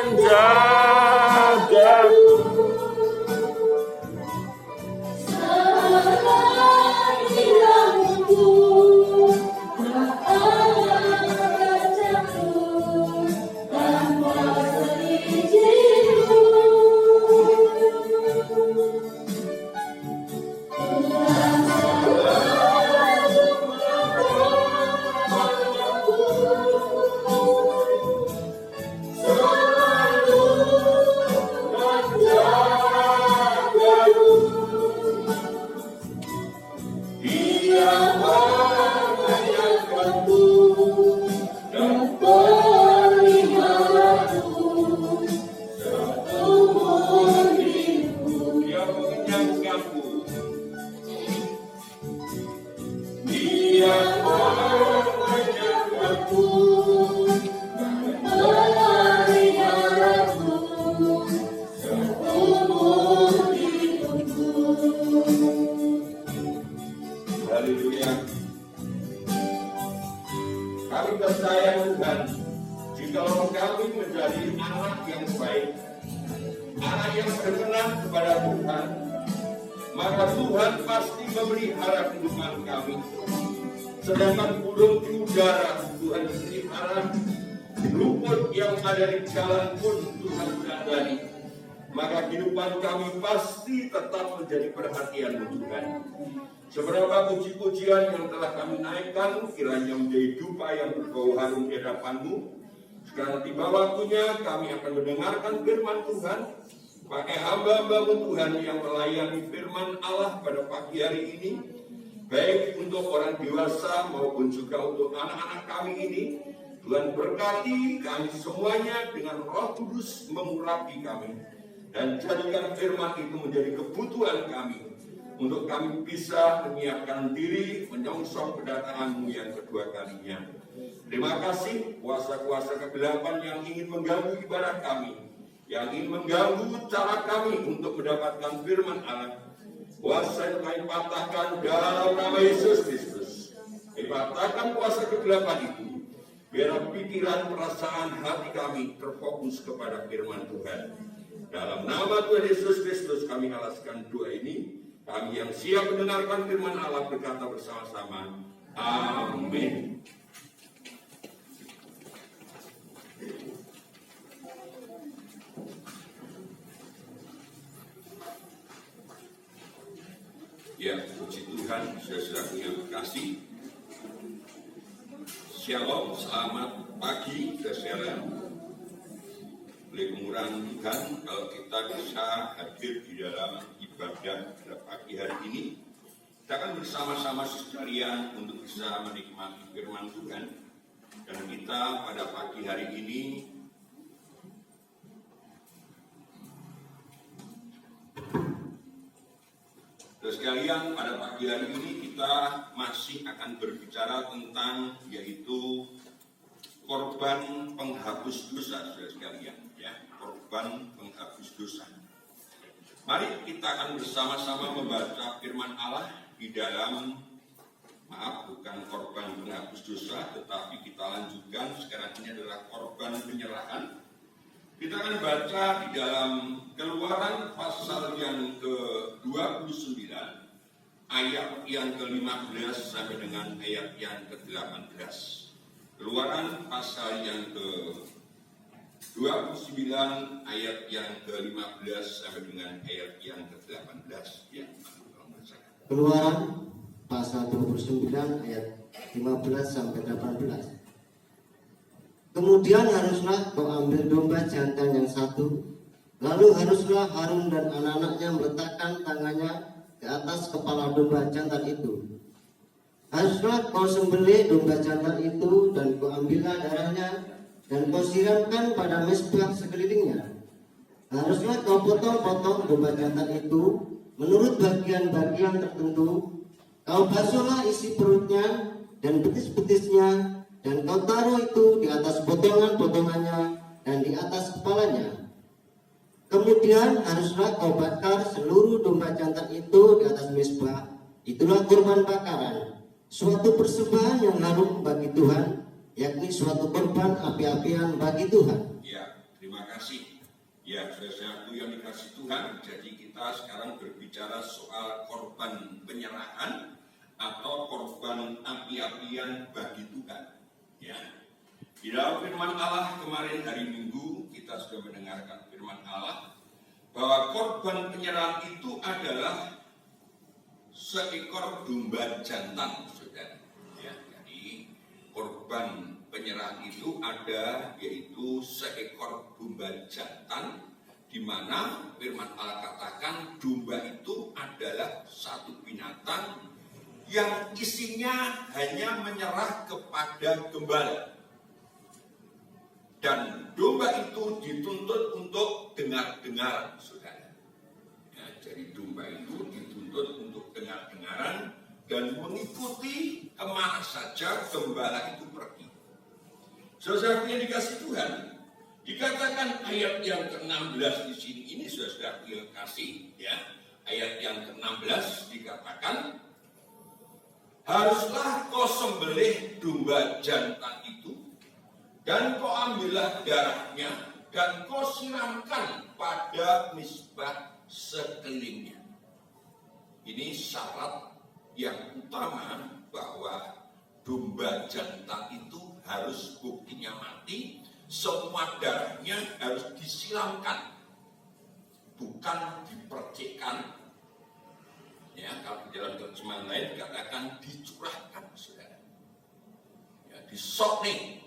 menjagaku. Kami percaya Tuhan, jikalau kami menjadi anak yang baik, anak yang berkenan kepada Tuhan, maka Tuhan pasti memelihara kehidupan kami. Sedangkan burung di udara Tuhan pelihara, rumput yang ada di jalan pun Tuhan berkati. Maka kehidupan kami pasti tetap menjadi perhatian Tuhan. Seberapa puji-pujian yang telah kami naikkan, kiranya menjadi dupa yang berbau harum di hadapan-Mu. Sekarang tiba waktunya kami akan mendengarkan firman Tuhan, pakai hamba-hamba-Mu Tuhan yang melayani firman Allah pada pagi hari ini, baik untuk orang dewasa maupun juga untuk anak-anak kami ini. Tuhan berkati kami semuanya dengan Roh Kudus mengurapi kami, dan jadikan firman itu menjadi kebutuhan kami, untuk kami bisa menyiapkan diri menyongsong kedatangan-Mu yang kedua kalinya. Terima kasih kuasa-kuasa kegelapan yang ingin mengganggu ibadah kami, yang ingin mengganggu cara kami untuk mendapatkan firman Allah. Kuasa yang kami patahkan dalam nama Yesus Kristus. Dipatahkan kuasa kegelapan itu, biar pikiran, perasaan, hati kami terfokus kepada firman Tuhan. Dalam nama Tuhan Yesus Kristus kami alaskan doa ini. Kami yang siap mendengarkan firman Allah berkata bersama-sama, amin. Ya, puji Tuhan, saudara-saudaraku yang terkasih. Shalom, selamat pagi, saudara. Oleh kemurahan Tuhan, kalau kita bisa hadir di dalam ibadah pada pagi hari ini, kita akan bersama-sama sekalian untuk bisa menikmati firman Tuhan. Dan kita pada pagi hari ini terus sekalian, pada pagi hari ini kita masih akan berbicara tentang yaitu korban penghapus dosa, saudara sekalian, ya, korban penghapus dosa. Mari kita akan bersama-sama membaca firman Allah di dalam, bukan korban penghapus dosa, tetapi kita lanjutkan sekarang ini adalah korban penyerahan. Kita akan baca di dalam Keluaran pasal yang ke-29, ayat yang ke-15 sampai dengan ayat yang ke-18. Keluaran pasal yang ke-29 ayat yang ke-15 sampai dengan ayat yang ke-18. Ya, Keluaran pasal 29 ayat 15 sampai 18. Kemudian haruslah kau ambil domba jantan yang satu, lalu haruslah Harun dan anak-anaknya meletakkan tangannya ke atas kepala domba jantan itu. Haruslah kau sembelih domba jantan itu, dan kau ambillah darahnya, dan kau siramkan pada mezbah sekelilingnya. Haruslah kau potong-potong domba jantan itu menurut bagian-bagian tertentu. Kau basuhlah isi perutnya dan betis-betisnya, dan kau taruh itu di atas potongan-potongannya dan di atas kepalanya. Kemudian haruslah kau bakar seluruh domba jantan itu di atas mezbah. Itulah kurban bakaran, suatu persembahan yang harum bagi Tuhan, yakni suatu korban api-apian bagi Tuhan. Ya, terima kasih. Ya, saudara-saudaraku yang dikasih Tuhan, jadi kita sekarang berbicara soal korban penyerahan atau korban api-apian bagi Tuhan. Ya. Di dalam firman Allah kemarin hari Minggu kita sudah mendengarkan firman Allah bahwa korban penyerahan itu adalah seekor domba jantan, saudara. Ya, jadi korban penyerahan itu ada yaitu seekor domba jantan, di mana firman Allah katakan domba itu adalah satu binatang yang isinya hanya menyerah kepada gembala. Dan domba itu dituntut untuk dengar-dengaran, saudara. Ya, jadi domba itu dituntut untuk dengar-dengaran dan mengikuti kemana saja gembala itu pergi. Saudara yang dikasih Tuhan, dikatakan ayat yang ke-16 di sini, ini saudara yang kasih, ya. Ayat yang ke-16 dikatakan, haruslah kau sembelih domba jantan itu, dan kau ambillah darahnya, dan kau siramkan pada misbah sekelilingnya. Ini syarat yang utama bahwa domba jantan itu harus buktinya mati, semua darahnya harus disiramkan, bukan dipercikkan. Ya, kalau di dalam terjemahan lain dikatakan dicurahkan, saudara. Ya, disok nih.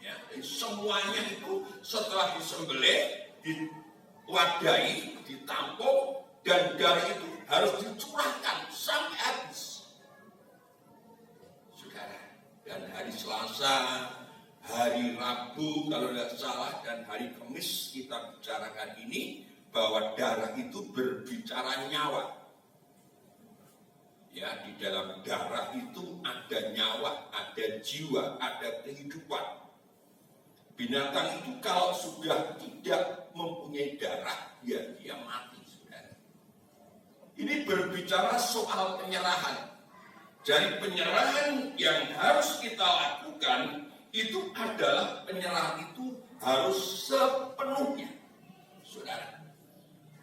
Ya, semuanya itu setelah disembelih, diwadahi, ditampung, dan darah itu harus dicurahkan sampai habis. Saudara, dan hari Selasa, hari Rabu kalau tidak salah, dan hari Kamis kita bicarakan ini bahwa darah itu berbicara nyawa. Ya, di dalam darah itu ada nyawa, ada jiwa, ada kehidupan. Binatang itu kalau sudah tidak mempunyai darah, ya dia mati, saudara. Ini berbicara soal penyerahan. Jadi penyerahan yang harus kita lakukan itu adalah penyerahan itu harus sepenuhnya, saudara.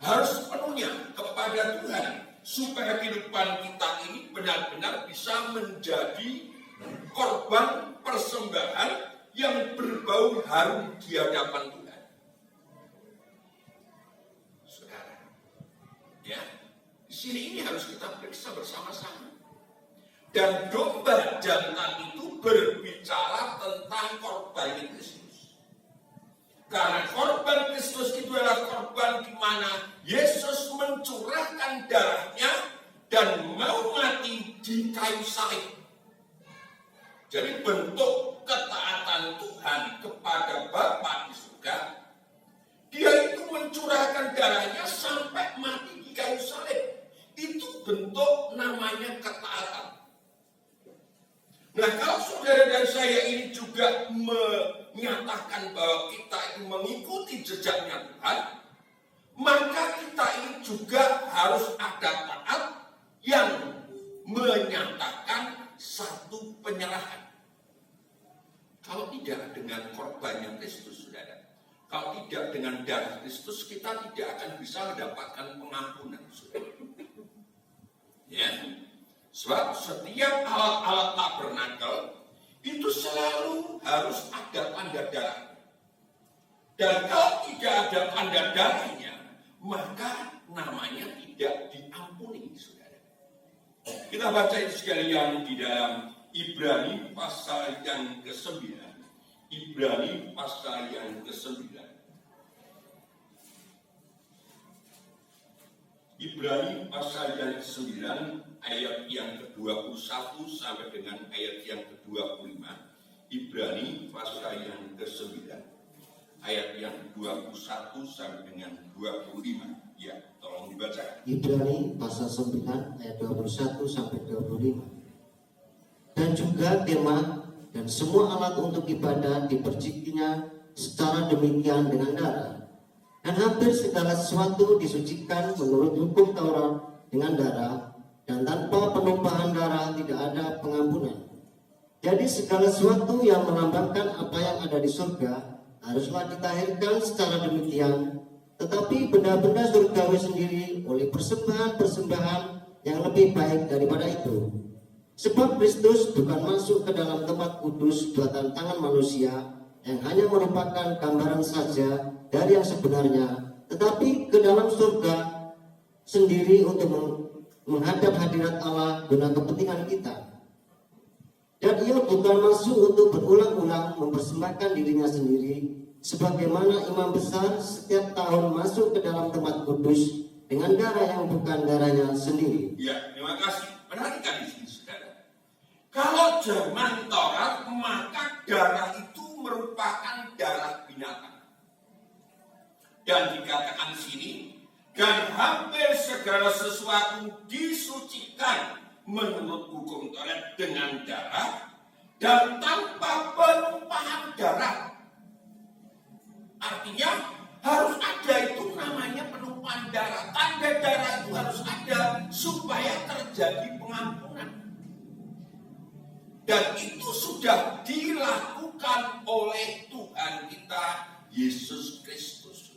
Harus sepenuhnya kepada Tuhan, supaya kehidupan kita ini benar-benar bisa menjadi korban persembahan yang berbau harum di hadapan Tuhan. Saudara, ya, di sini ini harus kita periksa bersama-sama. Dan domba jantan itu berbicara tentang korban Kristus. Karena korban Kristus itu adalah korban di mana Yesus mencurahkan darahnya dan mau mati di kayu salib. Jadi bentuk ketaatan Tuhan kepada Bapa di surga, dia itu mencurahkan darahnya sampai mati di kayu salib. Itu bentuk namanya ketaatan. Nah, kalau saudara dan saya ini juga menyatakan bahwa kita itu mengikuti jejaknya Tuhan, maka kita ini juga harus ada taat yang menyatakan satu penyerahan. Kalau tidak dengan korbannya Kristus, saudara, kalau tidak dengan darah Kristus, kita tidak akan bisa mendapatkan pengampunan, saudara. Ya, sebab setiap alat-alat tabernakel itu selalu harus ada tanda darah. Dan kalau tidak ada tanda darahnya, maka namanya tidak diampuni, saudara. Kita baca itu sekalian di dalam Ibrani pasal yang ke-9. Ibrani pasal yang ke-9. Ibrani pasal yang ke-9 ayat yang ke-21 sampai dengan ayat yang ke-25. Ibrani pasal yang ke-9 ayat yang ke-21 sampai dengan 25. Ya, tolong dibaca. Ibrani pasal 9 ayat 21 sampai 25. Dan juga kemah dan semua alat untuk ibadah dipercikinya secara demikian dengan darah. Dan hampir segala sesuatu disucikan menurut hukum Taurat dengan darah, dan tanpa penumpahan darah tidak ada pengampunan. Jadi segala sesuatu yang melambangkan apa yang ada di surga haruslah ditahirkan secara demikian, tetapi benda-benda surgawi sendiri oleh persembahan-persembahan yang lebih baik daripada itu. Sebab Kristus bukan masuk ke dalam tempat kudus buatan tangan manusia yang hanya merupakan gambaran saja dari yang sebenarnya, tetapi ke dalam surga sendiri untuk menghadap hadirat Allah guna kepentingan kita. Dan ia bukan masuk untuk berulang-ulang mempersembahkan dirinya sendiri, sebagaimana imam besar setiap tahun masuk ke dalam tempat kudus dengan darah yang bukan darahnya sendiri. Ya, terima kasih. Perhatikan di sini, saudara. Kalau zaman Taurat, maka darah itu merupakan darah binatang. Dan dikatakan di sini, dan hampir segala sesuatu disucikan menurut hukum Taurat dengan darah dan tanpa penumpahan darah. Artinya harus ada itu namanya penumpahan darah. Tanda darah itu harus ada supaya terjadi pengampunan. Dan itu sudah dilakukan oleh Tuhan kita Yesus Kristus.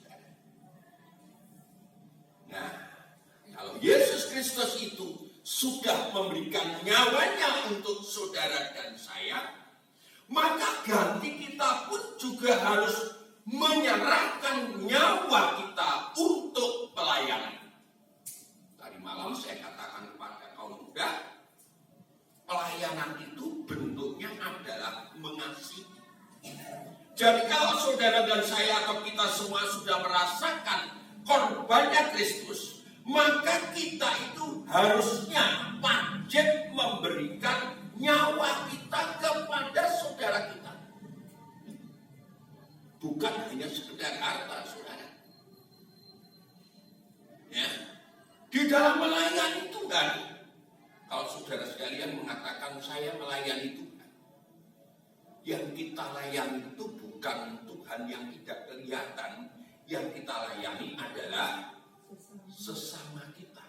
Nah, kalau Yesus Kristus itu sudah memberikan nyawanya untuk saudara dan saya, maka ganti kita pun juga harus menyerahkan nyawa kita untuk pelayanan. Tadi malam saya katakan kepada kaum muda, pelayanan itu bentuknya adalah mengasihi. Jadi kalau saudara dan saya atau kita semua sudah merasakan korbannya Kristus, maka kita itu harusnya wajib memberikan nyawa kita kepada saudara kita. Bukan hanya sekedar harta, saudara. Ya. Di dalam melayani Tuhan, kalau saudara sekalian mengatakan saya melayani Tuhan, yang kita layani itu bukan Tuhan yang tidak kelihatan. Yang kita layani adalah sesama kita,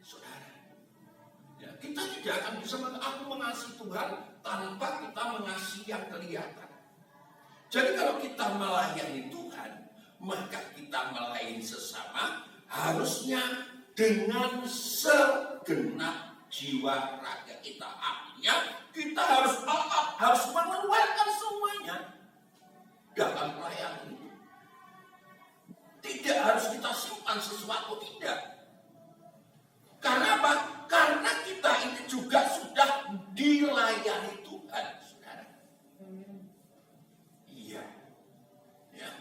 saudara. Ya, kita tidak akan bisa mengasihi Tuhan tanpa kita mengasihi yang kelihatan. Jadi kalau kita melayani Tuhan, maka kita melayani sesama harusnya dengan segenap jiwa raga kita. Artinya kita harus mengeluarkan semuanya dalam pelayanan itu. Tidak harus kita simpan sesuatu, tidak. Karena apa? Karena kita ini juga sudah dilayani Tuhan, saudara. Iya. Ya.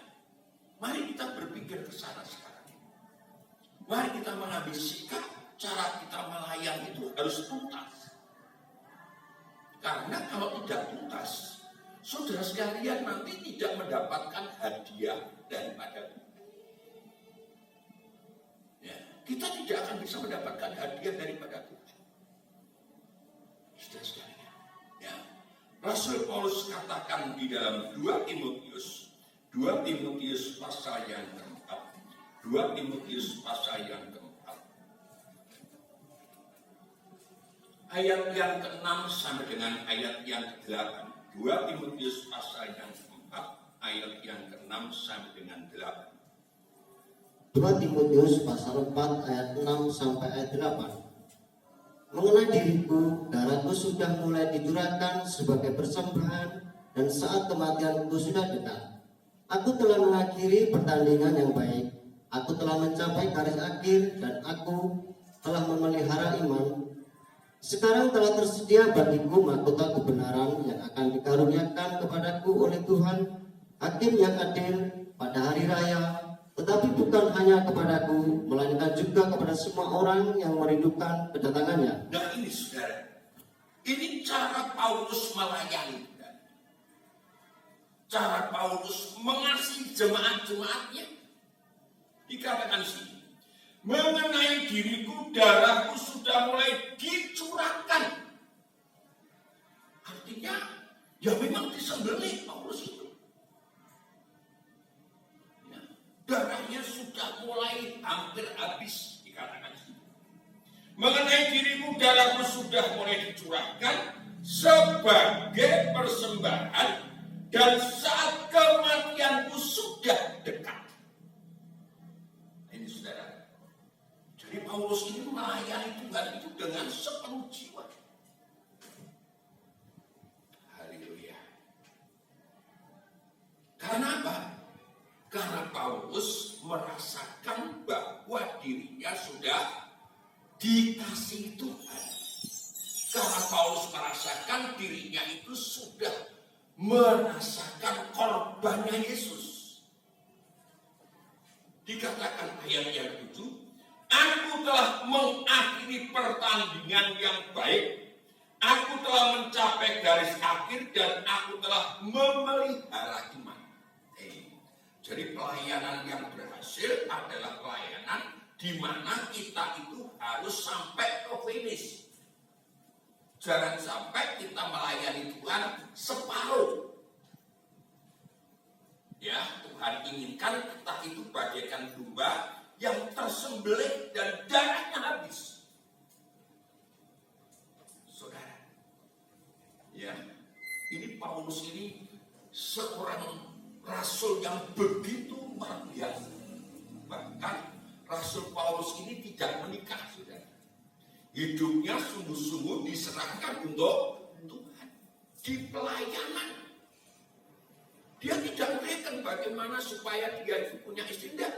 Mari kita berpikir ke sana sekarang. Mari kita mengambil sikap, cara kita melayani itu harus tuntas. Karena kalau tidak tuntas, saudara sekalian nanti tidak mendapatkan hadiah daripada Tuhan. Ya, kita tidak akan bisa mendapatkan hadiah daripada Tuhan. Saudara sekalian, ya. Rasul Paulus katakan di dalam 2 Timotius pasal yang keempat. 2 Timotius pasal yang keempat. Ayat yang ke-6 sampai dengan ayat yang ke-8. 2 Timotius pasal yang ke-4 ayat yang ke-6 sampai dengan 8. 2 Timotius pasal 4 ayat 6 sampai ayat 8. Mengenai diriku, darahku sudah mulai dicurahkan sebagai persembahan dan saat kematianku sudah dekat. Aku telah mengakhiri pertandingan yang baik. Aku telah mencapai garis akhir dan aku telah memelihara iman. Sekarang telah tersedia bagiku mahkota kebenaran yang akan dikaruniakan kepadaku oleh Tuhan, Hakim yang adil pada hari raya, tetapi bukan hanya kepadaku, melainkan juga kepada semua orang yang merindukan kedatangannya. Nah ini saudara, ini cara Paulus melayani. Cara Paulus mengasihi jemaat-jemaatnya. Dikatakan sini, mengenai diriku darahku sudah mulai dicurahkan. Artinya, ya memang disembelih Paulus itu. Ya, darahnya sudah mulai hampir habis, dikatakan sini. Mengenai diriku darahku sudah mulai dicurahkan sebagai persembahan dan saat kematianku sudah dekat. Ini saudara. Jadi Paulus ini melayani Tuhan itu dengan sepenuh jiwa. Haleluya. Karena apa? Karena Paulus merasakan bahwa dirinya sudah dikasihi Tuhan. Karena Paulus merasakan dirinya itu sudah merasakan korbannya Yesus. Dikatakan ayat yang 7, aku telah mengakhiri pertandingan yang baik, aku telah mencapai garis akhir, dan aku telah memelihara iman. Jadi pelayanan yang berhasil adalah pelayanan di mana kita itu harus sampai ke finish. Jangan sampai kita melayani Tuhan separuh. Ya, Tuhan inginkan kita itu bagaikan domba yang tersembelih dan darahnya habis. Saudara, ya, ini Paulus ini seorang rasul yang begitu luar biasa. Bahkan Rasul Paulus ini tidak menikah, saudara. Hidupnya sungguh-sungguh diserahkan untuk Tuhan. Di pelayanan. Dia tidak melihat bagaimana supaya dia itu punya istri. Tidak.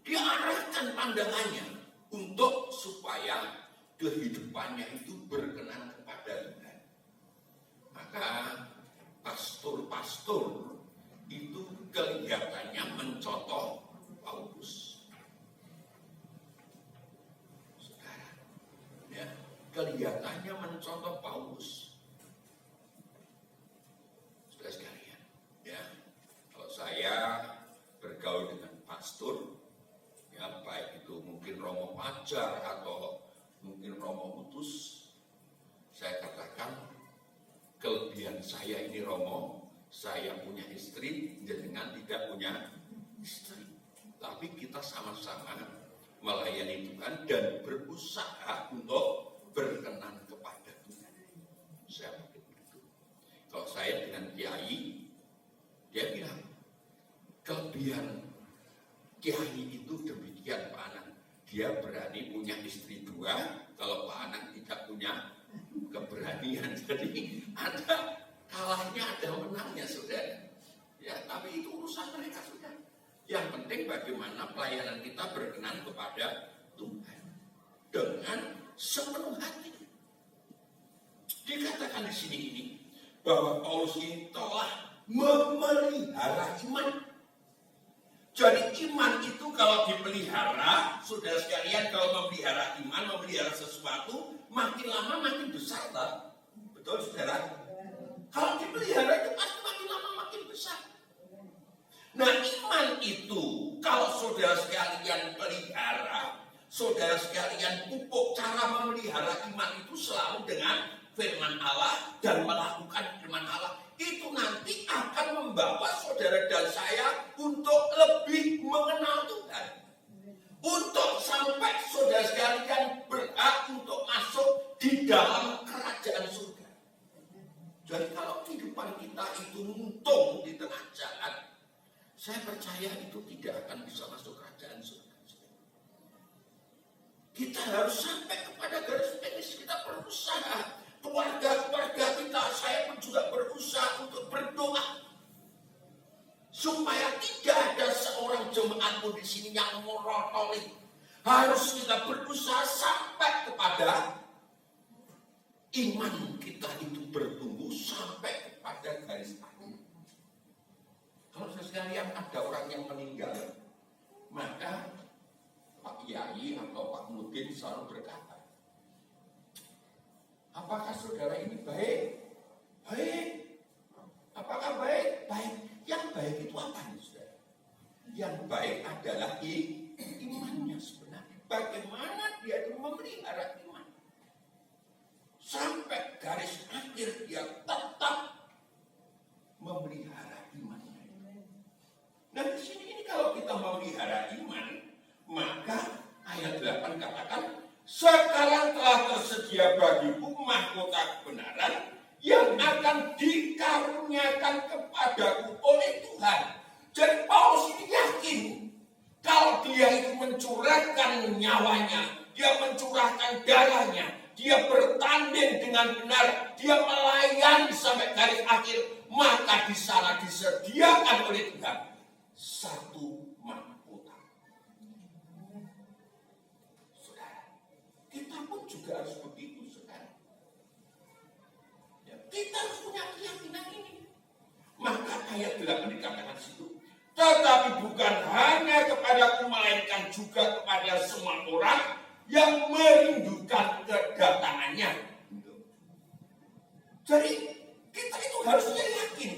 Dia arahkan pandangannya untuk supaya kehidupannya itu berkenan kepada Tuhan. Maka pastor-pastor itu kelihatannya mencontoh Paulus. Saudara, ya, kelihatannya mencontoh Paulus. Saudara sekalian, ya, kalau saya bergaul dengan pastor, ya baik itu mungkin Romo Pacar atau mungkin Romo Utus, saya katakan kelebihan saya ini Romo, saya punya istri, jenengan tidak punya istri. Tapi kita sama-sama melayani Tuhan dan berusaha untuk berkenan kepada Tuhan. Saya begitu. Kalau saya dengan Kiai, dia bilang, kelebihan Kiai itu demikian Pak Anang. Dia berani punya istri 2, kalau Pak Anang tidak punya keberanian. Jadi ada kalahnya, ada menangnya, saudara. Ya, tapi itu urusan mereka, saudara. Yang penting bagaimana pelayanan kita berkenan kepada Tuhan dengan sepenuh hati. Dikatakan di sini ini bahwa Paulus ini telah memelihara iman. Jadi iman itu kalau dipelihara, saudara sekalian, kalau memelihara iman, memelihara sesuatu, makin lama makin besar, tak? Betul, saudara? Kalau dipelihara itu pasti makin lama makin besar. Nah, iman itu kalau saudara sekalian pelihara, saudara sekalian pupuk, cara memelihara iman itu selalu dengan firman Allah dan melakukan firman Allah. Itu nanti akan membawa saudara dan saya untuk lebih mengenal Tuhan. Untuk sampai saudara sekalian berhak untuk masuk di dalam kerajaan surga. Jadi kalau kehidupan kita itu untung di tengah jalan, saya percaya itu tidak akan bisa masuk kerajaan surga. Kita harus sampai kepada garis finish. Kita berusaha. Keluarga-keluarga kita, saya pun juga berusaha untuk berdoa supaya tidak ada seorang jemaat pun di sini yang merotoli. Harus kita berusaha sampai kepada iman kita itu bertumbuh sampai kepada garis akhir. Kalau sekalian ada orang yang meninggal, maka Pak Yai atau Pak Mudin selalu berkata, apakah saudara ini baik? Baik. Apakah baik? Baik. Yang baik itu apa nih, saudara? Yang baik adalah imannya sebenarnya. Bagaimana dia itu memelihara iman. Sampai garis akhir dia tetap memelihara imannya. Nah, di sini ini kalau kita memelihara iman, maka ayat 8 katakan, sekarang telah tersedia bagiku mahkota kebenaran yang akan dikaruniakan kepadaku oleh Tuhan. Jadi Paulus ini yakin kalau dia itu mencurahkan nyawanya, dia mencurahkan darahnya, dia bertanding dengan benar, dia melayani sampai garis akhir, maka di sana disediakan oleh Tuhan satu mahkota. Saudara, kita pun juga harus begitu, saudara. Ya, kita harus punya keyakinan ini. Maka ayat 8 dikatakan situ, tetapi bukan hanya kepadaku, melainkan juga kepada semua orang yang merindukan kedatangannya. Jadi kita itu harusnya yakin.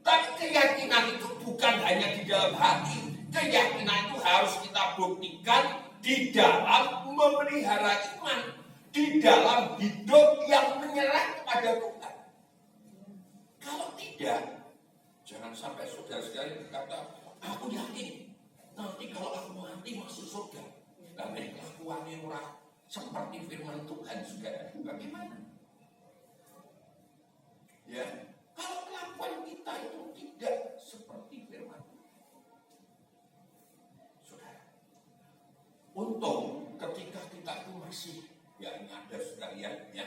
Tapi keyakinan itu bukan hanya di dalam hati. Keyakinan itu harus kita buktikan di dalam memelihara iman, di dalam hidup yang menyerah kepada Tuhan. Kalau tidak, jangan sampai saudara sekalian berkata, aku yakin nanti kalau aku mati masuk surga. Tapi kelakuannya orang seperti firman Tuhan, saudara. Bagaimana? Ya, kalau kelakuan kita itu tidak seperti firman Tuhan. Saudara, untung ketika kita itu masih, ya ini ada sekalian, ya,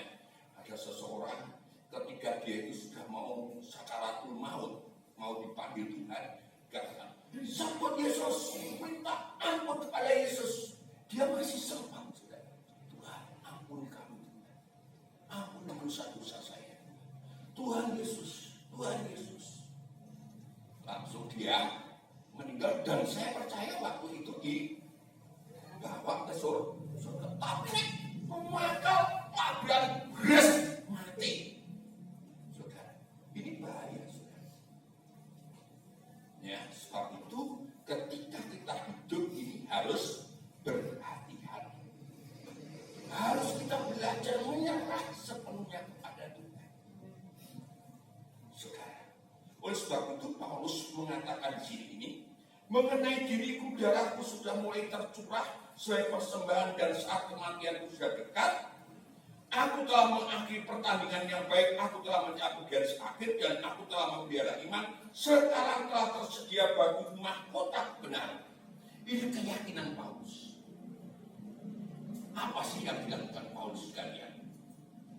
ada seseorang ketika dia itu sudah mau sakaratul maut, mau dipanggil Tuhan, katakan, sahabat Yesus, minta ampun kepada Yesus. Dia masih sempat, saudara. Tuhan, ampuni kami, Tuhan. Ampuni dosa-dosa saya. Tuhan Yesus, Tuhan Yesus. Langsung dia meninggal, dan saya percaya waktu itu dibawa ke surga. Tapi maka pabrik beres mati. Saudara, ini bahaya, saudara. Ya, sebab itu ketika kita hidup ini harus berhati-hati. Harus kita belajar menyerah sepenuhnya kepada Tuhan. Saudara, oleh sebab itu Paulus mengatakan di sini ini, mengenai diriku, darahku sudah mulai tercurah sebagai persembahan, dan saat kematianku sudah dekat. Aku telah mengakhiri pertandingan yang baik, aku telah mencapai garis akhir, dan aku telah memelihara iman. Sekarang telah tersedia bagiku mahkota kebenaran. Ini keyakinan Paulus. Apa sih yang dilakukan Paulus sekalian?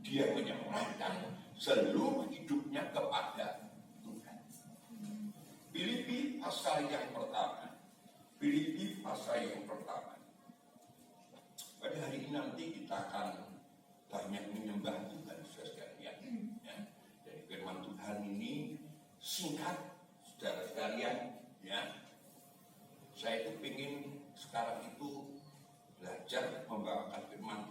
Dia menyerahkan seluruh hidupnya kepada Tuhan. Filipi pasal yang pertama. Filipi pasal yang pertama. Pada hari ini nanti kita akan banyak menyembah Tuhan, saudara sekalian. Ya. Dari firman Tuhan ini singkat, saudara sekalian. Ya. Saya itu ingin sekarang itu belajar membawakan firman